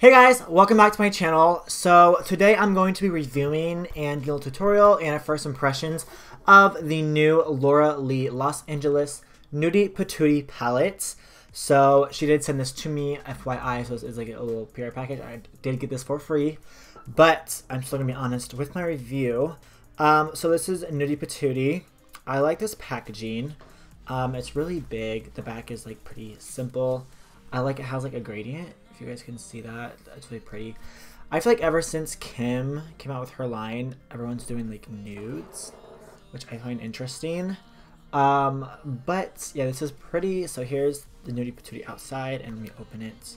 Hey guys, welcome back to my channel. So today I'm going to be reviewing and doing a tutorial and a first impressions of the new Laura Lee Los Angeles Nudie Patootie Palette. So she did send this to me, FYI, so it's like a little PR package. I did get this for free, but I'm still gonna be honest with my review. So this is Nudie Patootie. I like this packaging. It's really big. The back is like pretty simple. I like it has like a gradient. If you guys can see that, that's really pretty. I feel like ever since Kim came out with her line, everyone's doing like nudes, which I find interesting. But yeah, this is pretty. So here's the Nudie Patootie outside, and let me open it.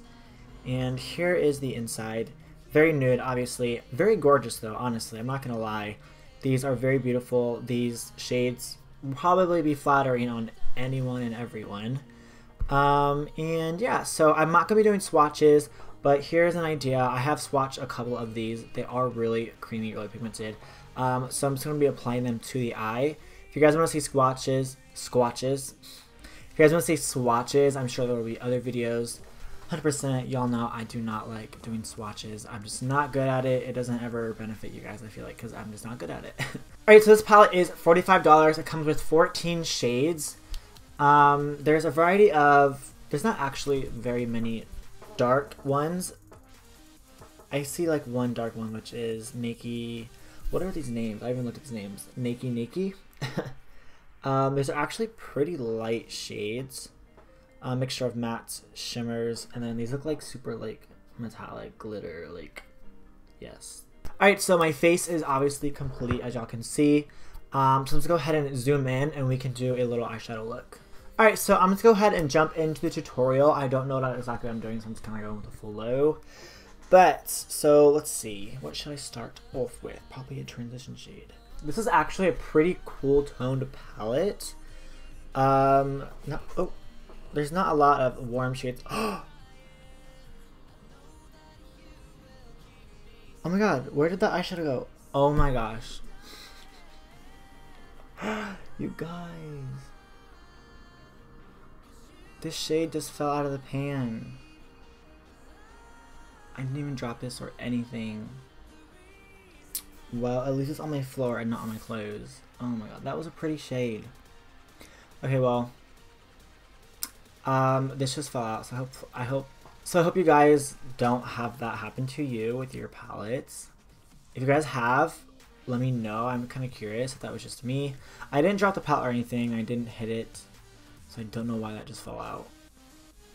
And here is the inside. Very nude, obviously. Very gorgeous though, honestly. I'm not gonna lie. These are very beautiful. These shades will probably be flattering on anyone and everyone. And yeah, so I'm not gonna be doing swatches, but here's an idea. I have swatched a couple of these. They are really creamy, really pigmented. So I'm just gonna be applying them to the eye. If you guys want to see swatches, if you guys want to see swatches, I'm sure there will be other videos. 100%, y'all know I do not like doing swatches. I'm just not good at it. It doesn't ever benefit you guys, I feel like, because I'm just not good at it. Alright, so this palette is $45. It comes with 14 shades. There's a variety of, there's not actually very many dark ones. I see like one dark one, which is Nakey. What are these names? I haven't looked at these names. Nakey. There's actually pretty light shades. A mixture of mattes, shimmers, and then these look like super like metallic glitter, like, yes. Alright, so my face is obviously complete, as y'all can see. So let's go ahead and zoom in and we can do a little eyeshadow look. Alright, so I'm going to go ahead and jump into the tutorial. I don't know exactly what I'm doing, so I'm just kind of going with the flow. But, so let's see. What should I start off with? Probably a transition shade. This is actually a pretty cool toned palette. There's not a lot of warm shades. Oh my god, where did the eyeshadow go? Oh my gosh. You guys. This shade just fell out of the pan. I didn't even drop this or anything. Well, at least it's on my floor and not on my clothes. Oh my god, that was a pretty shade. Okay, well, this just fell out, so I hope you guys don't have that happen to you with your palettes. If you guys have, let me know. I'm kind of curious if that was just me. I didn't drop the palette or anything. I didn't hit it. So I don't know why that just fell out.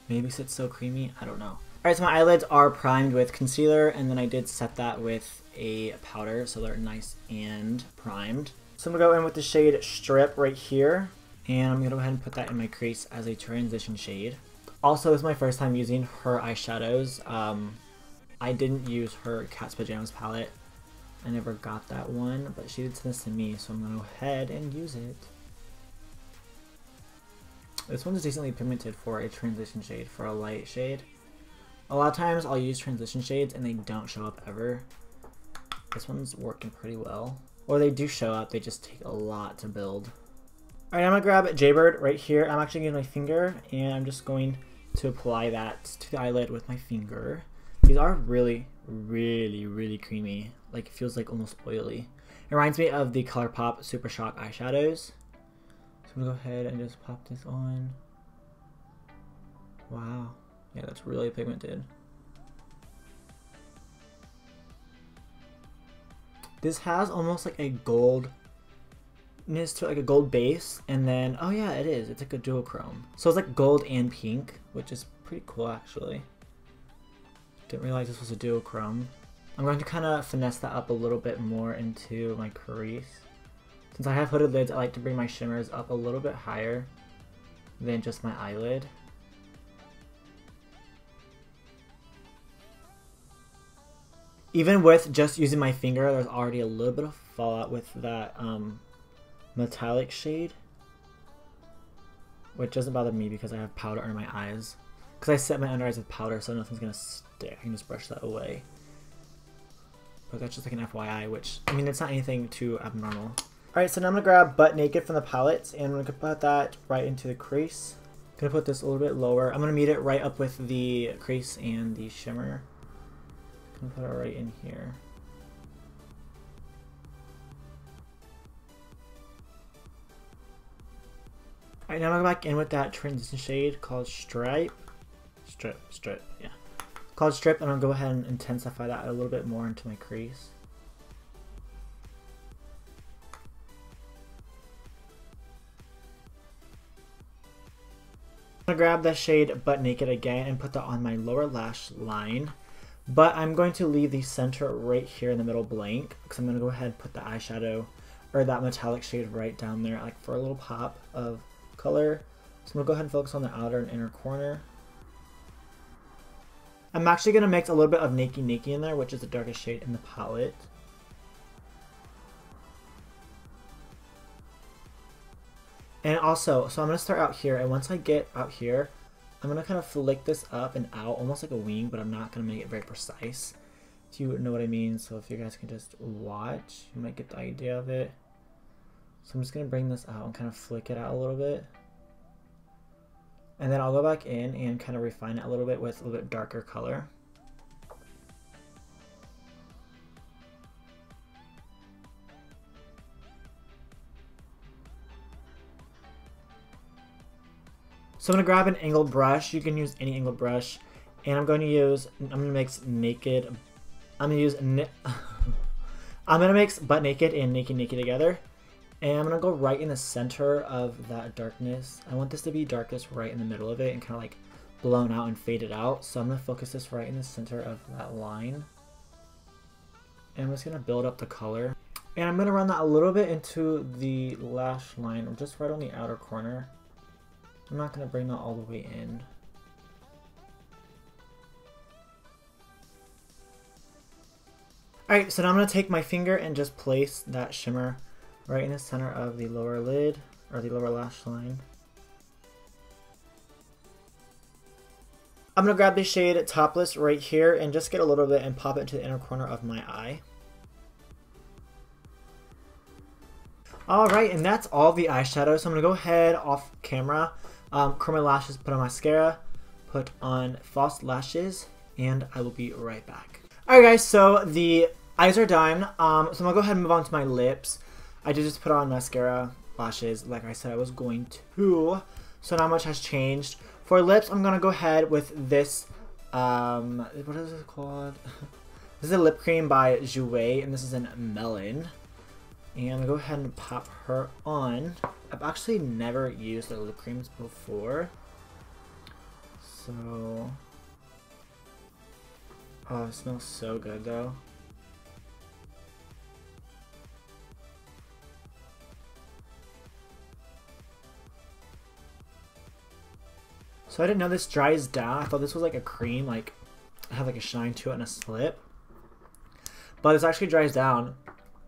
Maybe it's so creamy. I don't know. Alright, so my eyelids are primed with concealer, and then I did set that with a powder, so they're nice and primed. So I'm going to go in with the shade Strip right here, and I'm going to go ahead and put that in my crease as a transition shade. Also, this is my first time using her eyeshadows. I didn't use her Cat's Pajamas palette. I never got that one, but she did send this to me, so I'm going to go ahead and use it. This one's decently pigmented for a transition shade, for a light shade. A lot of times I'll use transition shades and they don't show up ever. This one's working pretty well. Or they do show up, they just take a lot to build. Alright, I'm going to grab Jaybird right here. I'm actually using my finger and I'm just going to apply that to the eyelid with my finger. These are really, really, really creamy. Like, it feels like almost oily. It reminds me of the ColourPop Super Shock eyeshadows. So I'm going to go ahead and just pop this on. Wow. Yeah, that's really pigmented. This has almost like a goldness to it, like a gold base. And then, oh yeah, it is. It's like a duochrome. So it's like gold and pink, which is pretty cool actually. Didn't realize this was a duochrome. I'm going to kind of finesse that up a little bit more into my crease. Since I have hooded lids, I like to bring my shimmers up a little bit higher than just my eyelid. Even with just using my finger, there's already a little bit of fallout with that metallic shade. Which doesn't bother me because I have powder under my eyes. Because I set my under eyes with powder, so nothing's going to stick. I can just brush that away. But that's just like an FYI, which, I mean, it's not anything too abnormal. Alright, so now I'm going to grab Butt Naked from the palette, and I'm going to put that right into the crease. I'm going to put this a little bit lower. I'm going to meet it right up with the crease and the shimmer. I'm gonna put it right in here. Alright, now I'm gonna go back in with that transition shade called Strip, yeah. Called Strip, and I'm gonna go ahead and intensify that a little bit more into my crease. I'm gonna grab the shade Butt Naked again and put that on my lower lash line. But I'm going to leave the center right here in the middle blank because I'm gonna go ahead and put the eyeshadow or that metallic shade right down there, like for a little pop of color. So I'm gonna go ahead and focus on the outer and inner corner. I'm actually gonna mix a little bit of Naked in there, which is the darkest shade in the palette. And also, so I'm gonna start out here, and once I get out here, I'm gonna kind of flick this up and out, almost like a wing, but I'm not gonna make it very precise. If you know what I mean, so if you guys can just watch, you might get the idea of it. So I'm just gonna bring this out and kind of flick it out a little bit. And then I'll go back in and kind of refine it a little bit with a little bit darker color. So I'm gonna grab an angled brush. You can use any angled brush, and I'm gonna mix Naked. I'm gonna mix Butt Naked and Naked together, and I'm gonna go right in the center of that darkness. I want this to be darkest right in the middle of it and kind of like blown out and faded out. So I'm gonna focus this right in the center of that line, and I'm just gonna build up the color, and I'm gonna run that a little bit into the lash line, or just right on the outer corner. I'm not going to bring that all the way in. Alright, so now I'm going to take my finger and just place that shimmer right in the center of the lower lid, or the lower lash line. I'm going to grab the shade Topless right here and just get a little bit and pop it into the inner corner of my eye. Alright, and that's all the eyeshadow. So I'm going to go ahead off camera. Curl my lashes, put on mascara, put on false lashes, and I will be right back. Alright guys, so the eyes are done. So I'm going to go ahead and move on to my lips. I did just put on mascara, lashes, like I said I was going to. So not much has changed. For lips, I'm going to go ahead with this, what is it called? This is a lip cream by Jouer, and this is in Melon. And I'm going to go ahead and pop her on. I've actually never used the lip creams before. So... oh, it smells so good though. So I didn't know this dries down. I thought this was like a cream, like it had like a shine to it and a slip. But this actually dries down.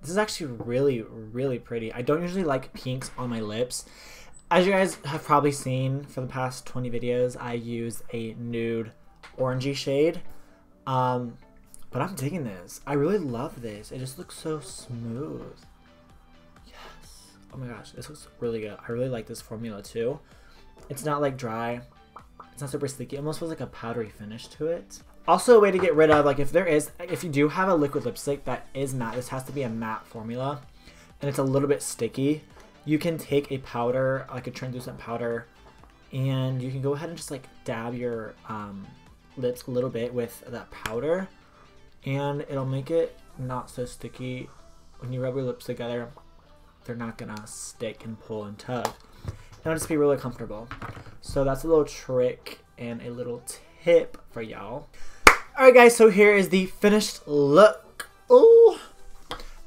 This is actually really, really pretty. I don't usually like pinks on my lips. As you guys have probably seen for the past 20 videos, I use a nude orangey shade. But I'm digging this. I really love this. It just looks so smooth. Yes. Oh my gosh, this looks really good. I really like this formula too. It's not like dry. It's not super sticky. It almost feels like a powdery finish to it. Also, a way to get rid of, like, if you do have a liquid lipstick that is matte, this has to be a matte formula, and it's a little bit sticky, you can take a powder, like a translucent powder, and you can go ahead and just, like, dab your lips a little bit with that powder, and it'll make it not so sticky. When you rub your lips together, they're not gonna stick and pull and tug. It'll just be really comfortable. So that's a little trick and a little tip for y'all. Alright guys, so here is the finished look. Ooh.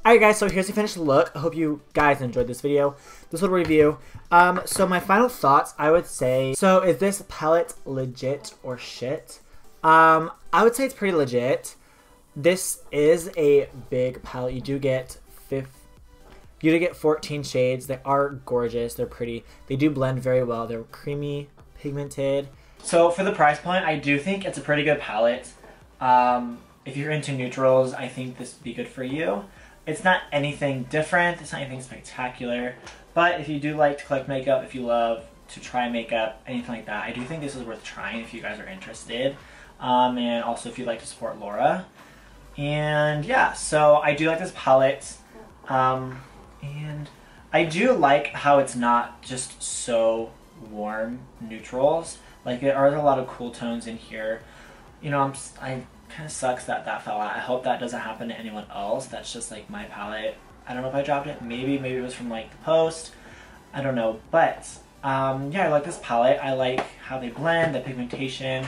Alright guys, so here's the finished look. I hope you guys enjoyed this video. This little review. So my final thoughts, I would say, so is this palette legit or shit? I would say it's pretty legit. This is a big palette. You do get 14 shades. They are gorgeous. They're pretty. They do blend very well. They're creamy, pigmented. So for the price point, I do think it's a pretty good palette. If you're into neutrals, I think this would be good for you. It's not anything different. It's not anything spectacular. But if you do like to collect makeup, if you love to try makeup, anything like that, I do think this is worth trying if you guys are interested. And also if you'd like to support Laura. And yeah, so I do like this palette. And I do like how it's not just so warm neutrals. Like there are a lot of cool tones in here. You know, I kind of sucks that that fell out. I hope that doesn't happen to anyone else. That's just like my palette. I don't know if I dropped it. Maybe it was from like the post. I don't know. But yeah, I like this palette. I like how they blend, the pigmentation,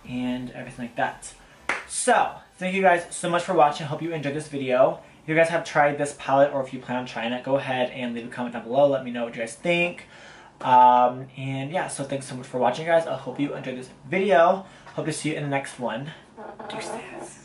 and everything like that. So thank you guys so much for watching. I hope you enjoyed this video. If you guys have tried this palette or if you plan on trying it, go ahead and leave a comment down below. Let me know what you guys think. And yeah, so thanks so much for watching, guys. I hope you enjoyed this video. Hope to see you in the next one. Deuces.